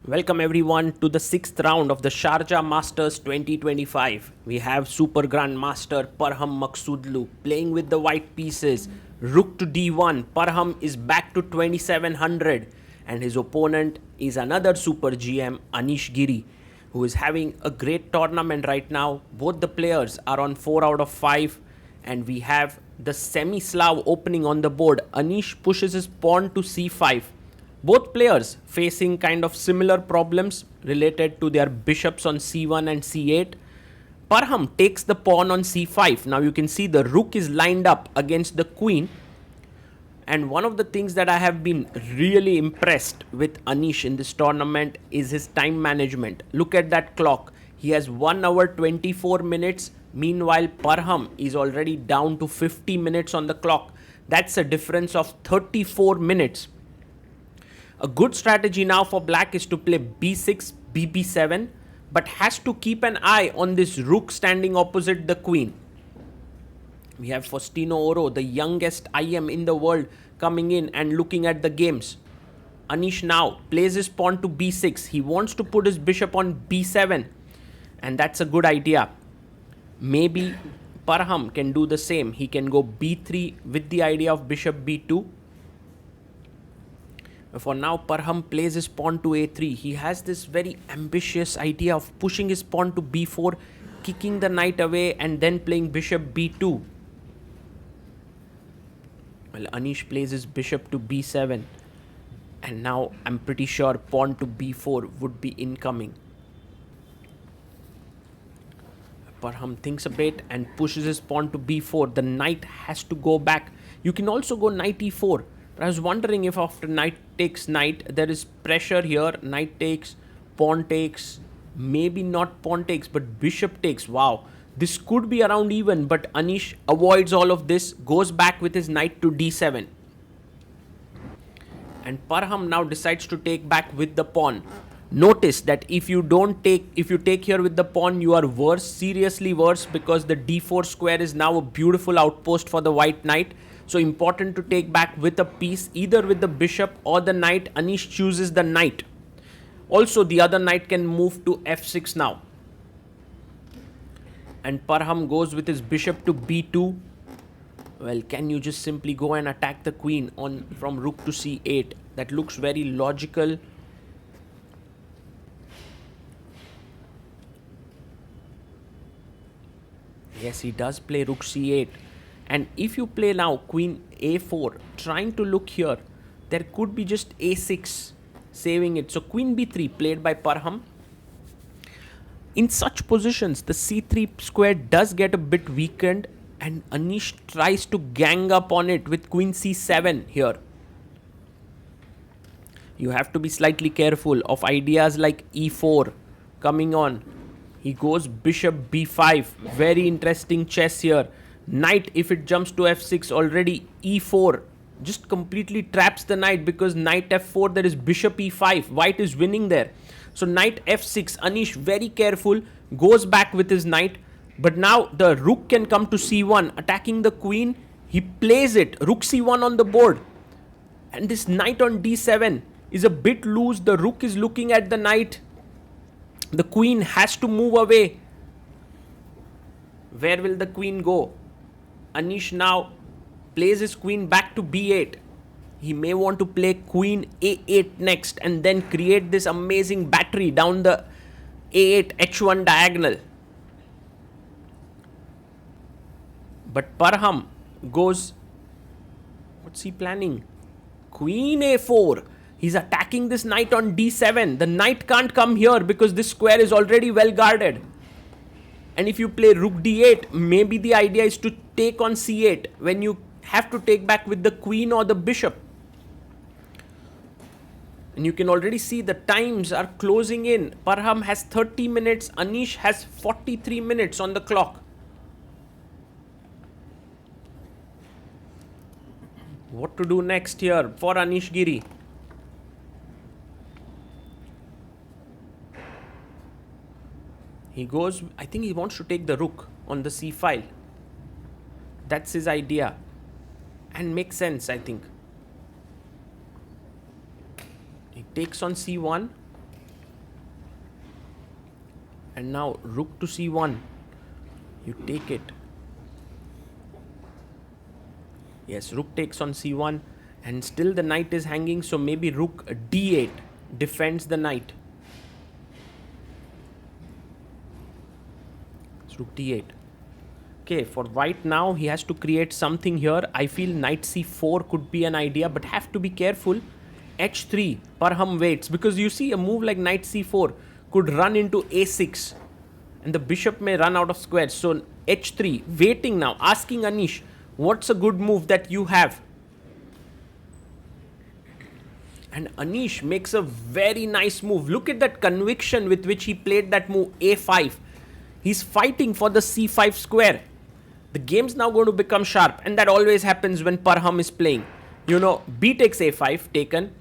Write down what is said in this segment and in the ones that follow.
Welcome everyone to the 6th round of the Sharjah Masters 2025. We have Super Grand Master Parham Maghsoodloo playing with the white pieces. Rook to d1. Parham is back to 2700 and his opponent is another Super GM Anish Giri, who is having a great tournament right now. Both the players are on 4 out of 5 and we have the semi-Slav opening on the board. Anish pushes his pawn to c5. Both players facing kind of similar problems related to their bishops on c1 and c8. Parham takes the pawn on c5. Now you can see the rook is lined up against the queen. And one of the things that I have been really impressed with Anish in this tournament is his time management. Look at that clock. He has 1 hour 24 minutes. Meanwhile, Parham is already down to 50 minutes on the clock. That's a difference of 34 minutes. A good strategy now for black is to play b6, bb7, but has to keep an eye on this rook standing opposite the queen. We have Faustino Oro, the youngest IM in the world, coming in and looking at the games. Anish now plays his pawn to b6. He wants to put his bishop on b7, and that's a good idea. Maybe Parham can do the same. He can go b3 with the idea of bishop b2. For now, Parham plays his pawn to a3. He has this very ambitious idea of pushing his pawn to b4, kicking the knight away and then playing bishop b2. Well, Anish plays his bishop to b7. And now I'm pretty sure pawn to b4 would be incoming. Parham thinks a bit and pushes his pawn to b4. The knight has to go back. You can also go knight e4. I was wondering if after knight takes knight, there is pressure here. Knight takes, pawn takes, maybe not pawn takes, but bishop takes. Wow, this could be around even, but Anish avoids all of this, goes back with his knight to d7. And Parham now decides to take back with the pawn. Notice that if you take here with the pawn, you are worse, seriously worse, because the d4 square is now a beautiful outpost for the white knight. So important to take back with a piece, either with the bishop or the knight. Anish chooses the knight. Also, the other knight can move to f6 now. And Parham goes with his bishop to b2. Well, can you just simply go and attack the queen from rook to c8? That looks very logical. Yes, he does play rook c8. And if you play now queen a4, trying to look here, there could be just a6 saving it. So queen b3 played by Parham. In such positions, the c3 square does get a bit weakened and Anish tries to gang up on it with queen c7 here. You have to be slightly careful of ideas like e4 coming on. He goes bishop b5. Very interesting chess here. Knight, if it jumps to f6, already e4 just completely traps the knight, because knight f4, there is bishop e5. White is winning there. So knight f6, Anish very careful, goes back with his knight. But now the rook can come to c1, attacking the queen. He plays it, rook c1 on the board. And this knight on d7 is a bit loose. The rook is looking at the knight. The queen has to move away. Where will the queen go? Anish now plays his queen back to b8. He may want to play queen a8 next and then create this amazing battery down the a8 h1 diagonal. But Parham goes, what's he planning? Queen a4. He's attacking this knight on d7. The knight can't come here because this square is already well guarded. And if you play rook d8, maybe the idea is to take on c8 when you have to take back with the queen or the bishop. And you can already see the times are closing in. Parham has 30 minutes. Anish has 43 minutes on the clock. What to do next here for Anish Giri? He goes, I think he wants to take the rook on the c file. That's his idea. And makes sense, I think. He takes on c1. And now rook to c1. You take it. Yes, rook takes on c1. And still the knight is hanging. So maybe rook d8 defends the knight. It's rook d8. Okay, for white now, he has to create something here. I feel knight c4 could be an idea, but have to be careful. h3, Parham waits, because you see a move like knight c4 could run into a6, and the bishop may run out of squares. So h3, waiting now, asking Anish, what's a good move that you have? And Anish makes a very nice move. Look at that conviction with which he played that move, a5. He's fighting for the c5 square. The game's now going to become sharp, and that always happens when Parham is playing. You know, b takes a5, taken.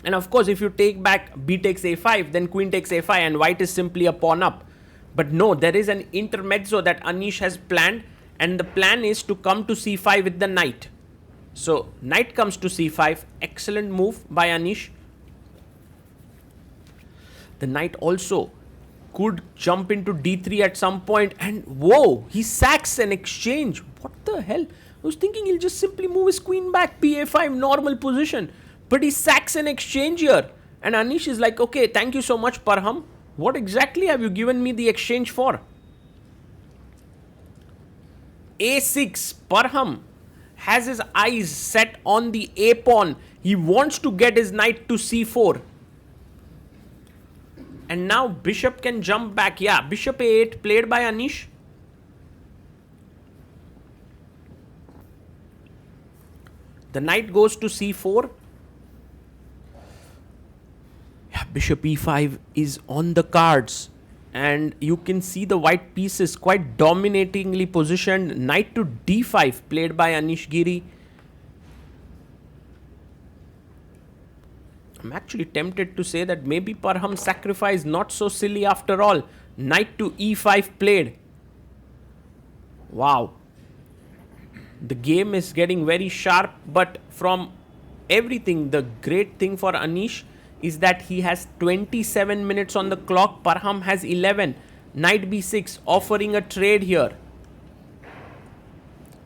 And of course, if you take back b takes a5, then queen takes a5, and white is simply a pawn up. But no, there is an intermezzo that Anish has planned, and the plan is to come to c5 with the knight. So, knight comes to c5, excellent move by Anish. The knight also could jump into d3 at some point, and whoa, he sacks an exchange. What the hell? I was thinking he'll just simply move his queen back, pa5, normal position. But he sacks an exchange here. And Anish is like, okay, thank you so much, Parham. What exactly have you given me the exchange for? a6, Parham has his eyes set on the a pawn. He wants to get his knight to c4. And now bishop can jump back. Yeah, bishop a8 played by Anish. The knight goes to c4. Yeah, bishop e5 is on the cards. And you can see the white pieces quite dominatingly positioned. Knight to d5 played by Anish Giri. I'm actually tempted to say that maybe Parham sacrifice not so silly after all. Knight to e5 played. Wow. The game is getting very sharp, but from everything, the great thing for Anish is that he has 27 minutes on the clock. Parham has 11. Knight b6, offering a trade here.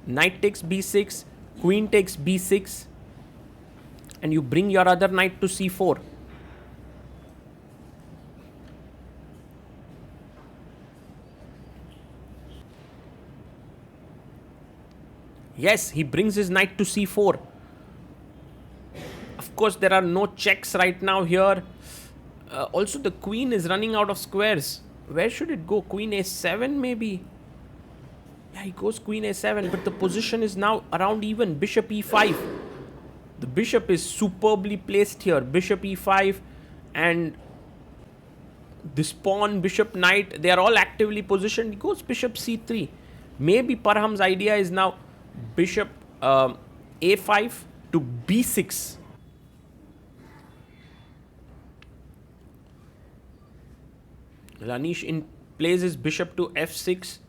Knight takes b6, queen takes b6. And you bring your other knight to c4. Yes, he brings his knight to c4. Of course, there are no checks right now here. Also, the queen is running out of squares. Where should it go? Queen a7 maybe? Yeah, he goes queen a7, but the position is now around even. Bishop e5. The bishop is superbly placed here. Bishop e5 and this pawn, bishop, knight, they are all actively positioned. He goes bishop c3. Maybe Parham's idea is now bishop a5 to b6. Anish plays his bishop to f6,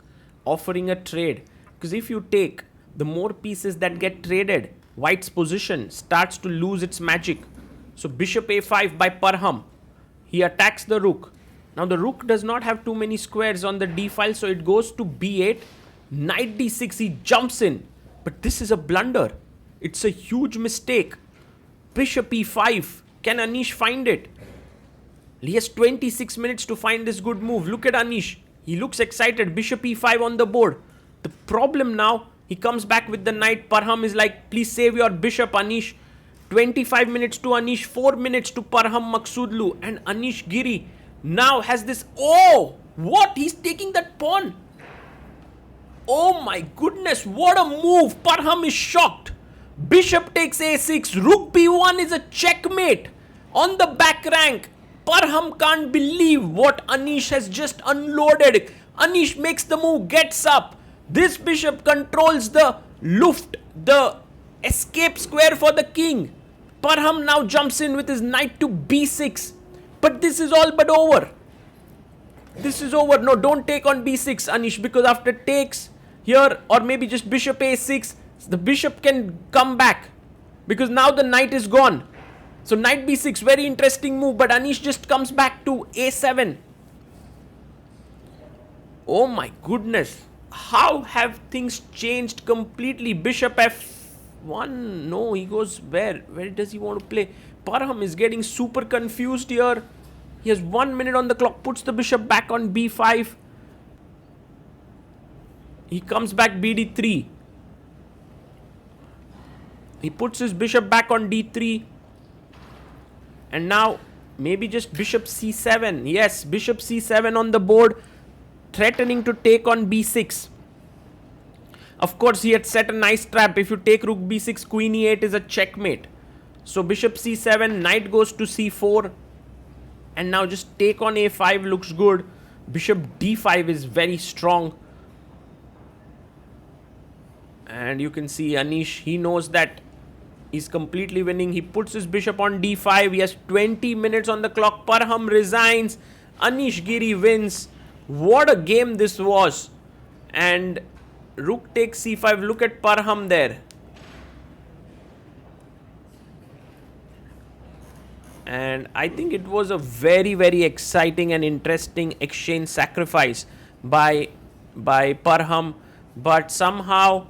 offering a trade. Because if you take, the more pieces that get traded, white's position starts to lose its magic. So bishop a5 by Parham. He attacks the rook. Now the rook does not have too many squares on the d file, so it goes to b8. Knight d6, he jumps in. But this is a blunder. It's a huge mistake. Bishop e5. Can Anish find it? He has 26 minutes to find this good move. Look at Anish. He looks excited. Bishop e5 on the board. The problem now, he comes back with the knight. Parham is like, please save your bishop, Anish. 25 minutes to Anish, 4 minutes to Parham Maghsoodloo. And Anish Giri now has this. Oh, what? He's taking that pawn. Oh my goodness, what a move. Parham is shocked. Bishop takes a6. Rook b1 is a checkmate. On the back rank, Parham can't believe what Anish has just unloaded. Anish makes the move, gets up. This bishop controls the Luft, the escape square for the king. Parham now jumps in with his knight to b6. But this is all but over. This is over. No, don't take on b6, Anish, because after takes here, or maybe just bishop a6, the bishop can come back. Because now the knight is gone. So knight b6, very interesting move, but Anish just comes back to a7. Oh my goodness. How have things changed completely? Bishop f1. No, he goes where? Where does he want to play? Parham is getting super confused here. He has 1 minute on the clock. Puts the bishop back on b5. He comes back bd3. He puts his bishop back on d3. And now maybe just bishop c7. Yes, bishop c7 on the board, threatening to take on b6. Of course, he had set a nice trap. If you take rook b6, queen e8 is a checkmate. So bishop c7, knight goes to c4. And now just take on a5 looks good. Bishop d5 is very strong. And you can see Anish, he knows that he's completely winning. He puts his bishop on d5. He has 20 minutes on the clock. Parham resigns. Anish Giri wins. What a game this was. And rook takes c5. Look at Parham there. And I think it was a very, very exciting and interesting exchange sacrifice by Parham. But somehow,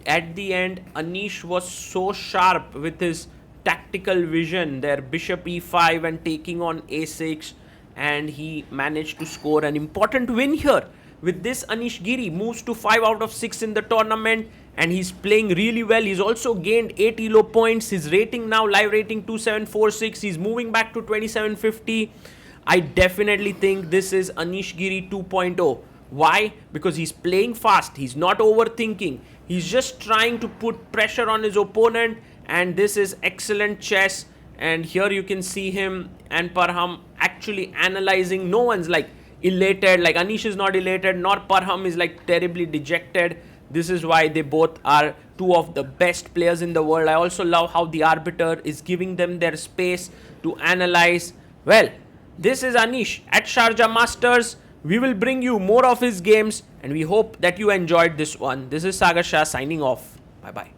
at the end, Anish was so sharp with his tactical vision there. Bishop e5 and taking on a6. And he managed to score an important win here. With this, Anish Giri moves to 5 out of 6 in the tournament. And he's playing really well. He's also gained 8 ELO points. His rating now, live rating 2746. He's moving back to 2750. I definitely think this is Anish Giri 2.0. Why? Because he's playing fast. He's not overthinking. He's just trying to put pressure on his opponent. And this is excellent chess. And here you can see him and Parham actually analyzing. No one's like elated. Like Anish is not elated, nor Parham is like terribly dejected. This is why they both are two of the best players in the world. I also love how the arbiter is giving them their space to analyze. Well, this is Anish at Sharjah Masters. We will bring you more of his games and we hope that you enjoyed this one. This is Sagar Shah signing off. Bye-bye.